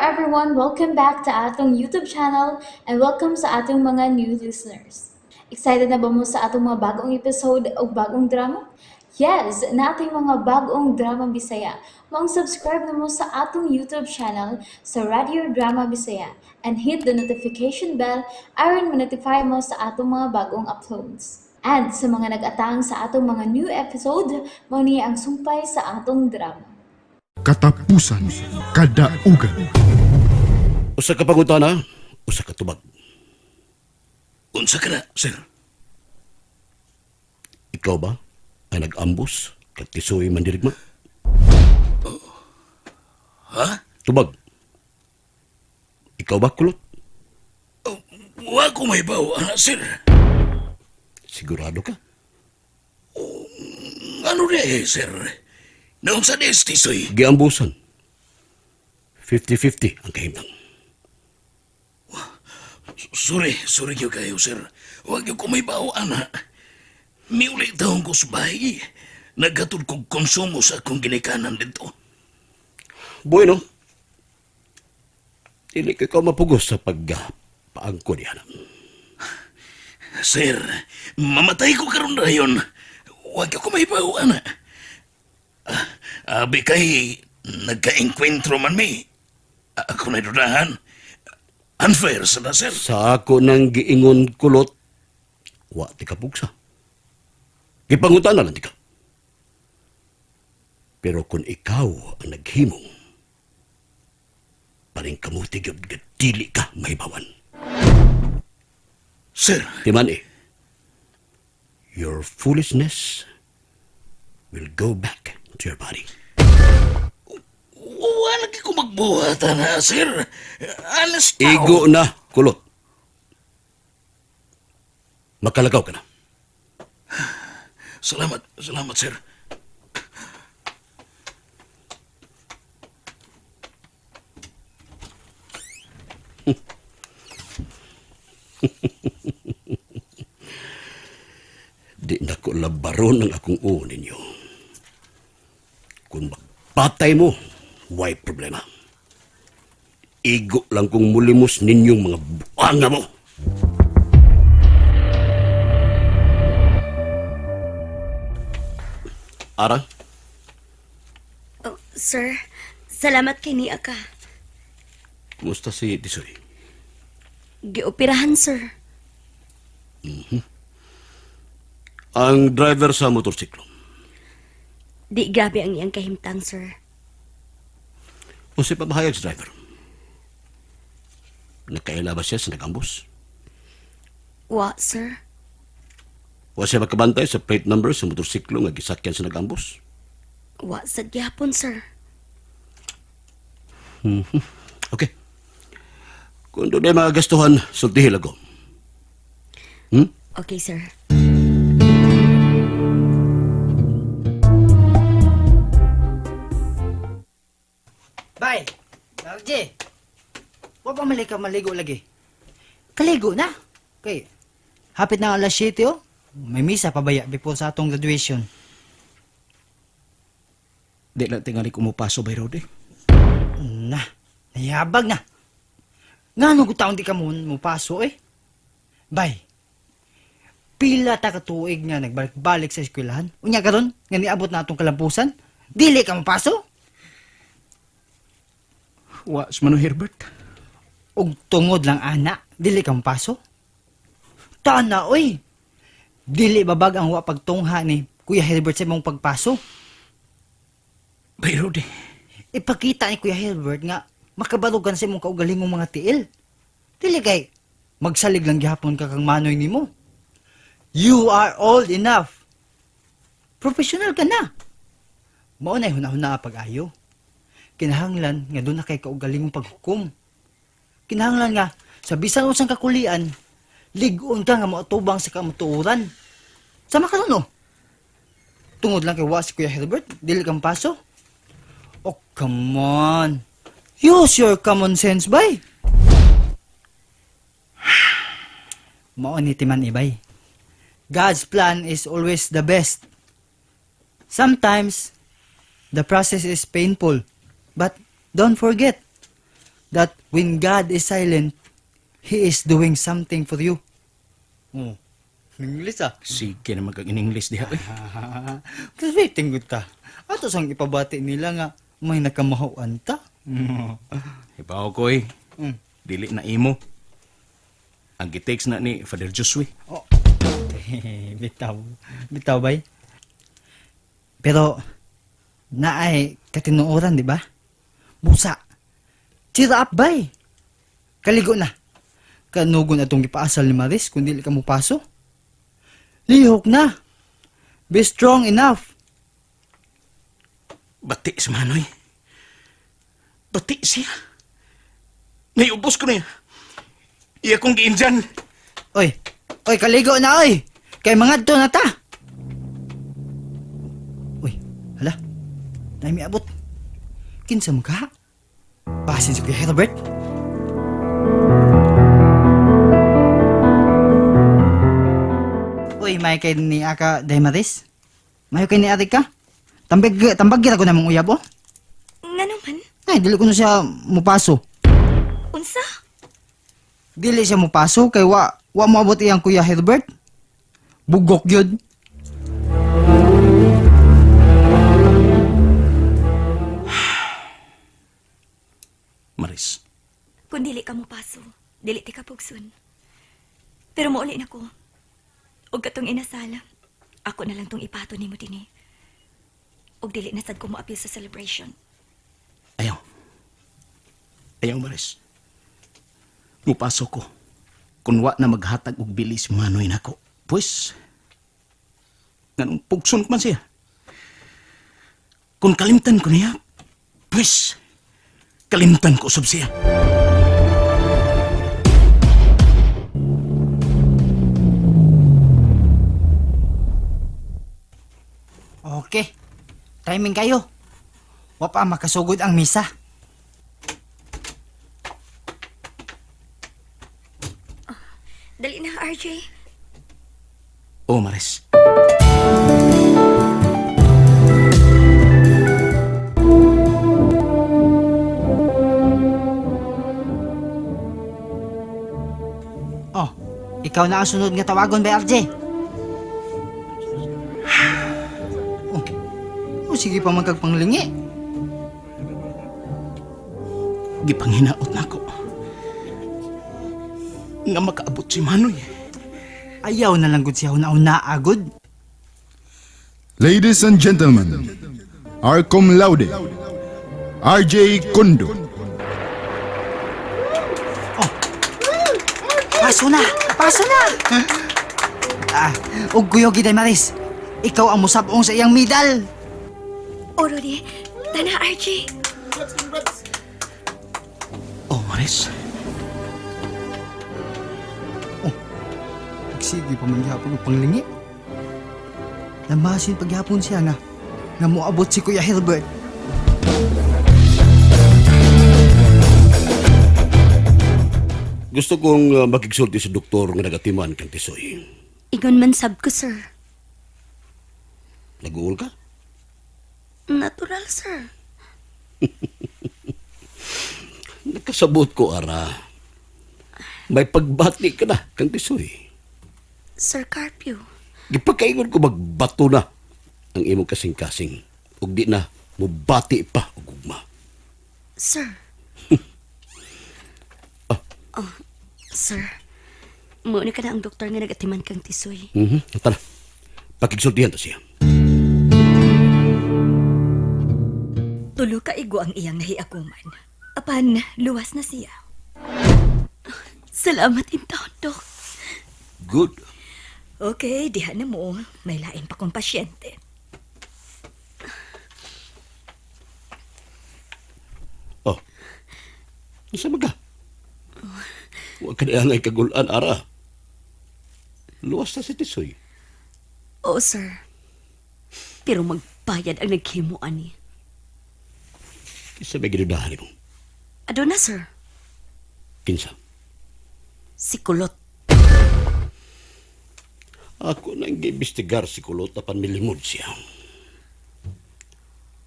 everyone, welcome back to atong YouTube channel and welcome sa atong mga new listeners. Excited na ba mo sa atong mga bagong episode o bagong drama? Yes, na ating mga bagong drama Bisaya. Mag-subscribe na mo sa atong YouTube channel sa Radio Drama Bisaya and hit the notification bell aron ma-notify mo sa atong mga bagong uploads. And sa mga nag-atang sa atong mga new episode, mo niya ang sumpay sa atong drama. Katapusan, kadaugan. Usa ka pangutana, usa ka tubag. Unsa ka na, sir? Ikaw ba ay nag-ambus kag tisuy mandirigma? Ha? Tubag. Ikaw ba kulot? Wa ko may bawa, sir. Sigurado ka? Ano rin, sir? Noong sa destisoy, Giambusan. 50-50 ang kahimtang. sorry niyo kayo, sir. Huwag niyo ko may bawa, na. Miuli taong ko sa bahay. Naghatod kong konsumo sa akong ginikanan dito. Bueno. Dili ka mapugos sa pagpaangko diyan. Sir, mamatay ko karon rayon. Huwag niyo ko may bawa, na. Abi kay nagka-enkwentro man mi. Ako na dudahan. Unfair sa na, sir. Sa ako nang giingon kulot, wa ti ka pugsa. Gipangutan na lang ti ka. Pero kung ikaw ang naghimong, paring kamuti gyud nga dili ka mahibawan. Sir, Timan your foolishness will go back to your body. wala lagi ko magbuhat, na, sir. Alas tao. Igo na, kulot. Makalagaw ka na. Salamat, sir. Di na ko labaron ang akong uo ninyo. Kung patay mo, why problema? Igo lang kung mulimos ninyong mga buanga mo. Ara, Oh, sir, salamat kay niya ka. kumusta si Disoy? Gioperahan, sir. Ang driver sa motorsiklo. Di grabe ang iyang kahimtang, sir. O si pabahayag sa driver. Nakaila ba siya sa nag-ambos? Wa, sir. O siya makabantay sa plate number sa motorsiklo nga gisakyan sa nag-ambos? Wa sa gyapon, sir. Okay. Kung doon ay mga gastuhan, sultihil ako. Okay, sir. Bay, Darje, huwag pa maligo lagi. Kaligo na. Kay, hapit na ang alas 7, oh. May misa pabaya before sa atong graduation. Di lang tingali kumupaso by road eh. Na, nayabag na. Nga nung taon di ka mo paso eh. Bay, pila ta katuig nga nagbalik-balik sa eskwelahan. Unya karon nga niabot na atong kalampusan. Dili ka mapaso? Wa si Mano Herbert. Og tungod lang ana, dili ka mapaso? Tana, oy. Dili babag ang wa pagtungha ni Kuya Herbert sa imong pagpaso. By road eh. Ipakita ni Kuya Herbert nga makabalugan sa imong kaugalingong mga tiil. Dili kay magsalig lang gihapon ka kang manoy nimo. You are old enough. Professional ka na. Mao na hunahuna pag-ayo. Kinahanglan nga doon na kay kaugalingong paghukom. Kinahanglan nga sa bisan usang kakulian, ligon ka nga mautubang sa kamutuuran. Sama ka no? Tungod lang kay wa si Kuya Herbert, dili kang paso. Oh, come on. Use your common sense, bay. Mao ni timan ibay. God's plan is always the best. Sometimes, the process is painful. But don't forget, that when God is silent, He is doing something for you. Oh, English ah. Sige na mag-English diha. Tapos waiting good ta. Ato sang ipabati nila nga may nakamahuan ta. Ibaw ko eh. Mm. Dili na imo. Ang gitext na ni Father Josue. Oh. bitaw. Bitaw bay. Pero naay katinuoran, di ba? Busa. Cheer up bay. Kaligo na. Kanugon atong gipaasal ni Maris kung dili ka mo paso. Lihok na. Be strong enough. Bati si Manoy. Bati siya. Naiubos ko na yan. Iya kong giinjan. Oy, kaligo na oy. Kay mga to na ta. Uy, hala. Nay mi abot. Kinsa mo ka? Pasin sa kay Herbert. Uy, may kay ni Aka Daymaris. May kay ni Ari ka. Tambag gira ko na mong uyab oh. Nga naman? Ay, dili ko na siya mupaso. Unsa? Dili siya mupaso kay wa mo abot iyang Kuya Herbert. Bugok yun. Maris, Kung dili ka mo paso, dili ti ka pugson. Pero mauli na ko. Og katong inasala, ako na lang tong ipato nimo dinhi. Og dili na sad ko mo appeal sa celebration. ayaw. Ayaw, Maris. Mupasok ko. Kung wa na maghatag og bilis Manoy nako, pues, ganong pugson man siya. Kung kalimtan ko niya, pues, kalimtan ko usab siya. Okay. Timing kayo. Wa pa makasugod ang misa. Dali na, RJ. Oh, Maris. Oh, ikaw na ang sunod nga tawagon ba, RJ? Oh, sige pa magkagpanglingi. Gipanghinaot na ko. Nga makaabot si Manoy. Ayaw na lang gud siya una agod. Ladies and gentlemen, our cum laude, RJ Kundo. Paso na! Paso na! Ug Kuya Giday Maris, ikaw ang musabong sa iyang medal. O, Rudy. Tana, RJ. Oh, Maris. Sige pa man gihapon og panglingi. Lamasin paghapon siya nga moabot si Kuya Herbert. Gusto kong makigsulti sa doktor nga nagatiman kang tisoy. Igon man sab ko, sir. Naguol ka? Natural, sir. Nakasabot ko, Ara. May pagbati ka na kang tisoy. Sir Carpio. Gipakaingon ko magbato na ang imong kasing-kasing. Ug di na mubati pa og ugma. Sir. Sir. Muna ka na ang doktor nga nagatiman kang tisoy. Tara. Pakigsultihan ta siya. Tulo ka igo ang iyang nahiakuman. Apan, luwas na siya. Salamat in taon, Dok. Good. Okay, diha na mo. May lain pa kong pasyente. Oh. Isa maga? Huwag ka na ngay kagulan, Ara. Luwas na si Tisoy. Oo, sir. Pero magbayad ang naghimuan ni. Isa may ginudahan mo. Ado na, sir. Kinsa. Si Kulot. Ako nang giimbestigar si Kulot apan milimod siya.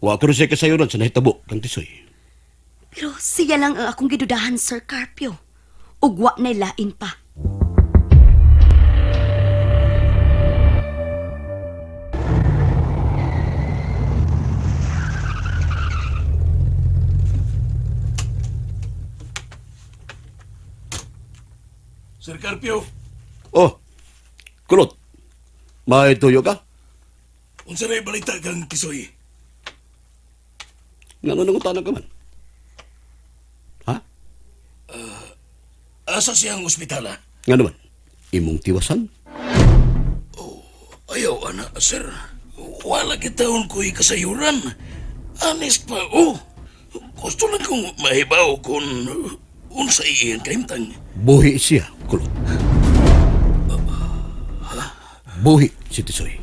Wa ko rin siya kasayuran sa nahitabo kang Tisoy. Pero siya lang ang akong gidudahan, Sir Carpio. Ugwa na lain pa. Sir Carpio, Oh, kulot. May tuyo ka? unsa ray balita kang Kisoy? Nga nangungutanang ka man. Ha? Asa siyang ospitala? Nga naman, imong tiwasan? Ayaw, ana, sir. Wala kitaon ko'y kasayuran. Honest pa, oh. Gusto lang kong mahibaw kung unsa iyang kaimtang. Buhi siya, kulot. Buhi si Tisoy.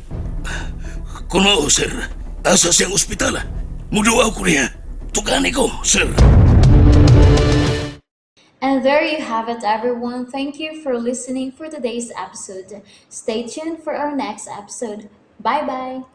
Kuno, sir. Asa siyang ospitala? Muduaw ko niya. Tugani ko, sir. And there you have it, everyone. Thank you for listening for today's episode. Stay tuned for our next episode. Bye bye.